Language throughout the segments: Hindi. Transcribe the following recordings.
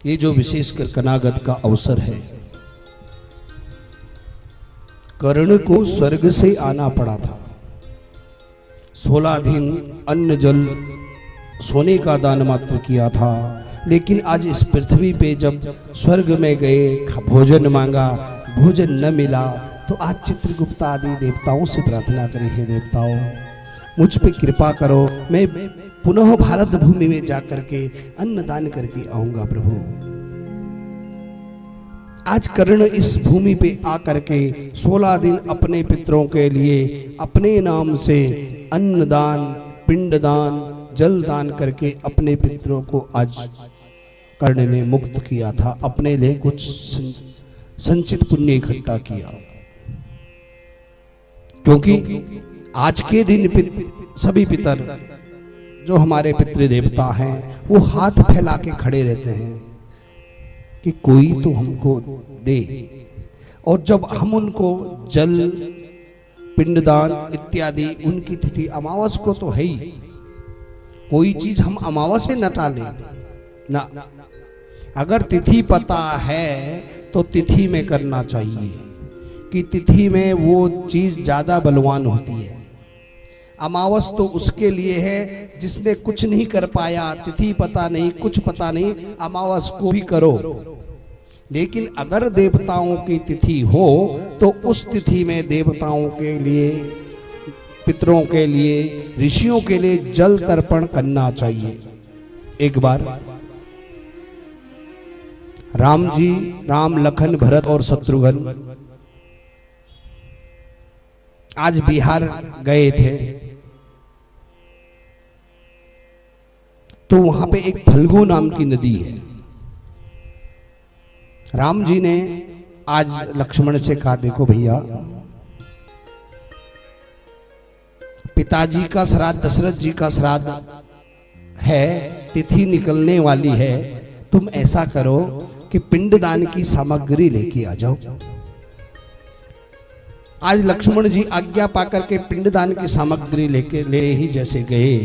ये जो विशेषकर कनागत का अवसर है, कर्ण को स्वर्ग से आना पड़ा था। 16 दिन अन्न जल सोने का दान मात्र किया था, लेकिन आज इस पृथ्वी पे जब स्वर्ग में गए, भोजन मांगा, भोजन न मिला, तो आज चित्रगुप्त आदि देवताओं से प्रार्थना करें, हे देवताओं मुझ पे कृपा करो, मैं पुनः भारत भूमि में जाकर के अन्न दान करके आऊंगा प्रभु। आज कर्ण इस भूमि पे आकर के 16 दिन अपने पितरों के लिए अपने नाम से अन्न दान, पिंड दान, जल दान करके अपने पितरों को आज कर्ण ने मुक्त किया था, अपने लिए कुछ संचित पुण्य इकट्ठा किया। क्योंकि आज के दिन सभी पितर जो हमारे पितृदेवता हैं वो हाथ फैला के खड़े रहते हैं कि कोई तो हमको दे, और जब हम उनको जल, पिंडदान इत्यादि, उनकी तिथि अमावस को तो है ही, कोई चीज हम अमावस में न टालें ना। अगर तिथि पता है तो तिथि में करना चाहिए, कि तिथि में वो चीज ज्यादा बलवान होती है। अमावस तो उसके लिए है जिसने कुछ नहीं कर पाया, तिथि पता नहीं, कुछ पता नहीं, अमावस को भी करो। लेकिन अगर देवताओं की तिथि हो तो उस तिथि में देवताओं के लिए, पितरों के लिए, ऋषियों के लिए जल तर्पण करना चाहिए। एक बार राम जी, राम, लखन, भरत और शत्रुघ्न आज बिहार गए थे, तो वहां पे एक फल्गु नाम की नदी है। राम जी ने आज लक्ष्मण से कहा, देखो भैया, पिताजी का श्राद्ध, दशरथ जी का श्राद्ध है, तिथि निकलने वाली है, तुम ऐसा करो कि पिंडदान की सामग्री लेके आ जाओ। आज लक्ष्मण जी आज्ञा पाकर के पिंडदान की सामग्री लेके ही जैसे गए,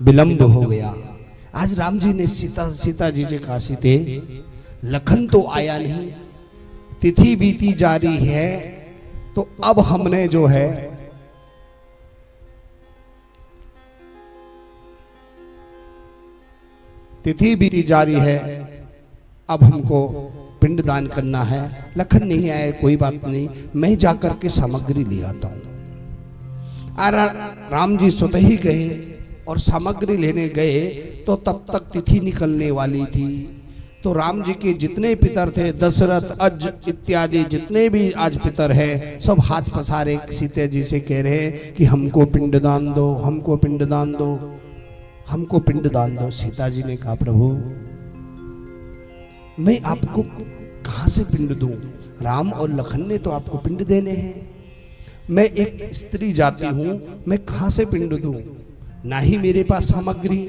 विलंब हो गया। आज राम जी ने सीता जी से कहा, सीते, लखन तो आया नहीं, तिथि बीती जा रही है, तो अब हमने जो है तिथि बीती जा रही है, अब हमको पिंडदान करना है। लखन नहीं आए, कोई बात नहीं, मैं जाकर के सामग्री ले आता हूं। राम जी स्वतः ही गए और सामग्री लेने गए, तो तब तक तिथि निकलने वाली थी। तो राम जी के जितने पितर थे, दशरथ, अज इत्यादि जितने भी आज पितर हैं, सब हाथ पसारे सीता जी से कह रहे हैं कि हमको पिंडदान दो, हमको पिंडदान दो, हमको पिंडदान दो। सीता जी ने कहा, प्रभु मैं आपको कहां से पिंड दूं? राम और लखन ने तो आपको पिंड देने हैं, मैं एक स्त्री जाति हूं, मैं कहां से पिंड दूं? ना ही मेरे पास सामग्री।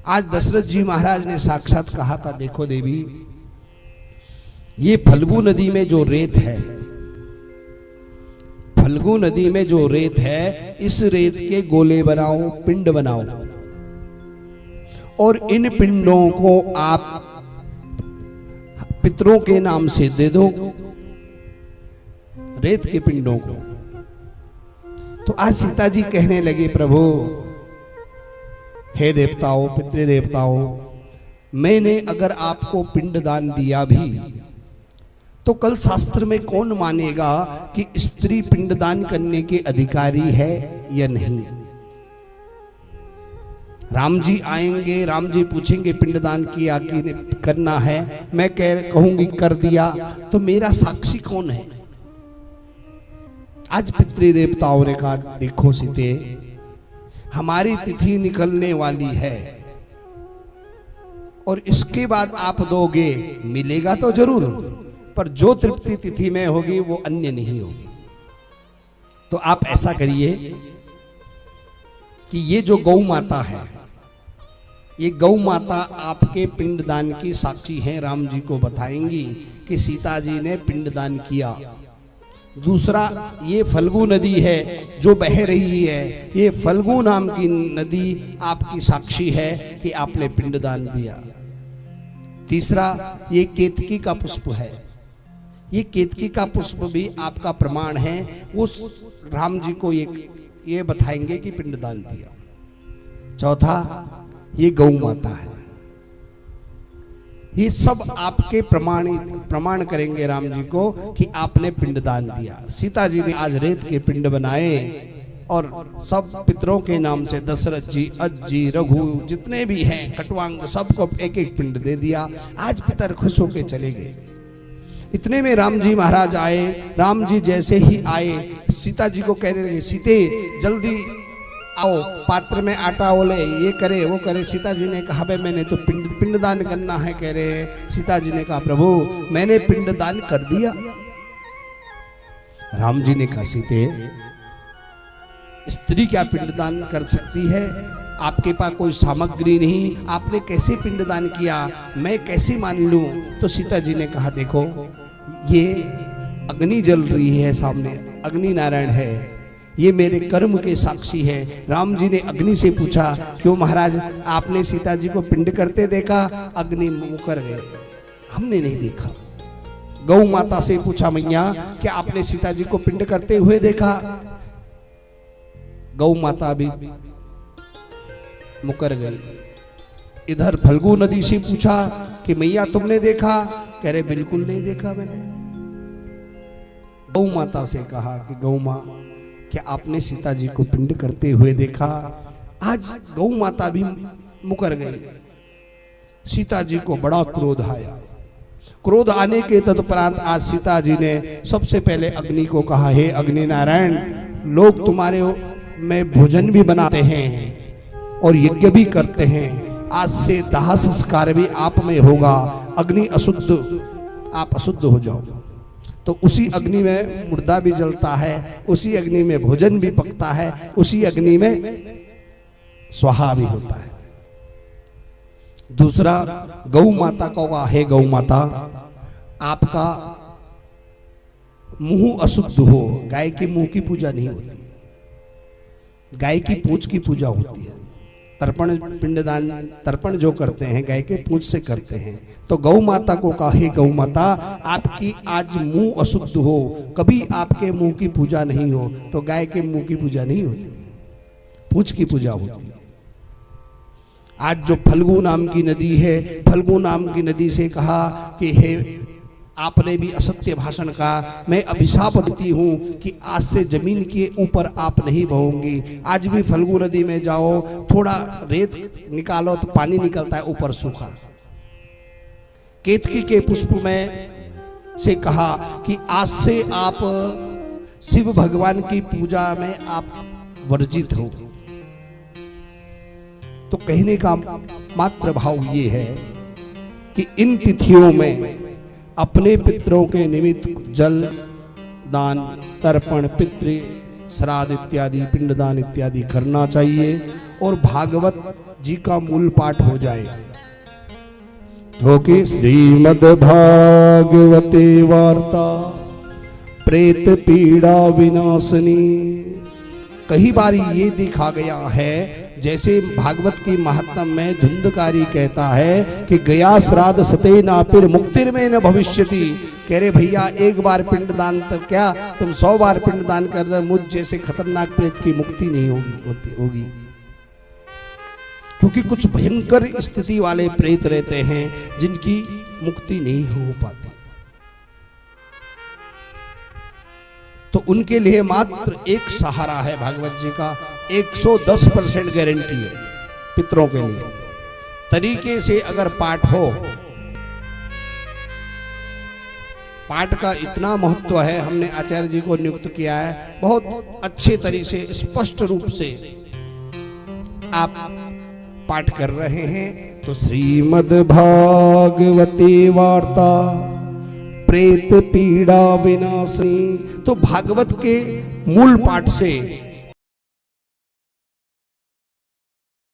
आज दशरथ जी महाराज ने साक्षात कहा था, देखो देवी, ये फल्गु नदी में जो रेत है, फल्गु नदी में जो रेत है, इस रेत के गोले बनाओ, पिंड बनाओ, और इन पिंडों को आप पितरों के नाम से दे दो, रेत के पिंडों को। तो आज सीता जी कहने लगे, प्रभु, हे देवताओं, पितृदेवताओं, मैंने अगर आपको पिंडदान दिया भी तो कल शास्त्र में कौन मानेगा कि स्त्री पिंडदान करने के अधिकारी है या नहीं? राम जी आएंगे, राम जी पूछेंगे पिंडदान किया कि करना है, मैं कहूंगी कर दिया, तो मेरा साक्षी कौन है? आज पितृदेवताओं ने कहा, देखो सीते, हमारी तिथि निकलने वाली है, और इसके बाद आप दोगे, मिलेगा तो जरूर, पर जो तृप्ति तिथि में होगी वो अन्य नहीं होगी। तो आप ऐसा करिए कि ये जो गौ माता है, ये गौ माता आपके पिंडदान की साक्षी हैं, राम जी को बताएंगी कि सीता जी ने पिंडदान किया। दूसरा, ये फल्गु नदी है जो बह रही है, ये फल्गु नाम की नदी आपकी साक्षी है कि आपने पिंडदान दिया। तीसरा, ये केतकी का पुष्प है। ये केतकी का पुष्प भी आपका प्रमाण है। उस राम जी को ये बताएंगे कि पिंडदान दिया। चौथा, ये गौ माता है। ये सब आपके प्रमाण करेंगे राम जी को कि आपने पिंडदान दिया। सीता जी ने आज रेत के पिंड बनाए और सब पितरों के नाम से दशरथ जी, अज्जी, रघु जितने भी हैं कटवांग, सबको एक एक पिंड दे दिया। आज पितर खुश होके चले गए। इतने में राम जी महाराज आए। राम जी जैसे ही आए, सीता जी को कहने लगे, सीते जल्दी आओ, पात्र में आटा ओले, ये करे वो करे। सीता जी ने कहा, भाई मैंने तो पिंडदान करना है कह रहे हैं। सीता जी ने कहा, प्रभु मैंने पिंडदान कर दिया। राम जी ने कहा, सीते स्त्री क्या पिंडदान कर सकती है? आपके पास कोई सामग्री नहीं, आपने कैसे पिंडदान किया, मैं कैसे मान लूं? तो सीता जी ने कहा, देखो ये अग्नि जल रही है सामने, अग्नि नारायण है, ये मेरे कर्म के साक्षी है। राम जी ने अग्नि से पूछा, क्यों महाराज आपने सीता जी को पिंड करते देखा? अग्नि मुकर गए, हमने नहीं देखा। गौ माता से पूछा, मैया क्या आपने सीता जी को पिंड करते हुए देखा? गौ माता भी मुकर गई। इधर फल्गु नदी से पूछा कि मैया तुमने देखा? कह रहे बिल्कुल नहीं देखा मैंने। गौ माता से कहा कि गौ माँ क्या आपने सीता जी को पिंड करते हुए देखा? आज गौ माता भी मुकर गई। सीता जी को बड़ा क्रोध आया। क्रोध आने के तत्परांत आज सीता जी ने सबसे पहले अग्नि को कहा, हे अग्नि नारायण, लोग तुम्हारे में भोजन भी बनाते हैं और यज्ञ भी करते हैं, आज से दाह संस्कार भी आप में होगा। अग्नि अशुद्ध, आप अशुद्ध हो जाओ। तो उसी अग्नि में मुर्दा भी जलता है, उसी अग्नि में भोजन भी पकता है, उसी अग्नि में स्वाहा भी होता है। दूसरा, गौ माता को कहा, हे गौ माता आपका मुंह अशुद्ध हो। गाय के मुंह की पूजा नहीं होती, गाय की पूंछ की पूजा होती है। तर्पण पिंडदान तर्पण जो करते हैं गाय के पूंछ से करते हैं। तो गौ माता को कहा, हे गौ माता आपकी आज मुंह अशुद्ध हो, कभी आपके मुंह की पूजा नहीं हो। तो गाय के मुंह की पूजा नहीं होती, पूंछ की पूजा होती है। आज जो फल्गु नाम की नदी है, फल्गु नाम की नदी से कहा कि हे आपने भी असत्य भाषण कहा, मैं अभिशाप देती हूं कि आज से जमीन के ऊपर आप नहीं बहोंगी। आज भी फल्गु नदी में जाओ, थोड़ा रेत निकालो तो पानी निकलता है ऊपर सूखा। केतकी के पुष्प में से कहा कि आज से आप शिव भगवान की पूजा में आप वर्जित हो। तो कहने का मात्र भाव ये है कि इन तिथियों में अपने पितरों के निमित्त जल दान, तर्पण, पितृ श्राद्ध इत्यादि, पिंडदान इत्यादि करना चाहिए और भागवत जी का मूल पाठ हो जाए। क्योंकि श्रीमद् भागवते वार्ता प्रेत पीड़ा विनाशनी। कई बार ये देखा गया है, जैसे भागवत की महात्म में धुंधकारी कहता है कि गया श्राद्ध सते ना फिर मुक्तिर में न भविष्यति। कह रहे भैया एक बार पिंडदान तो क्या, तुम 100 बार पिंडदान कर दो, मुझ जैसे खतरनाक प्रेत की मुक्ति नहीं होगी। क्योंकि कुछ भयंकर स्थिति वाले प्रेत रहते हैं जिनकी मुक्ति नहीं हो पाती। तो उनके लिए मात्र एक सहारा है भागवत जी का, 110% गारंटी है पितरों के लिए। तरीके से अगर पाठ हो, पाठ का इतना महत्व है, हमने आचार्य जी को नियुक्त किया है, बहुत अच्छे तरीके से स्पष्ट रूप से आप पाठ कर रहे हैं। तो श्रीमद् भागवते वार्ता प्रेत पीड़ा विनाशनी। तो भागवत के मूल पाठ से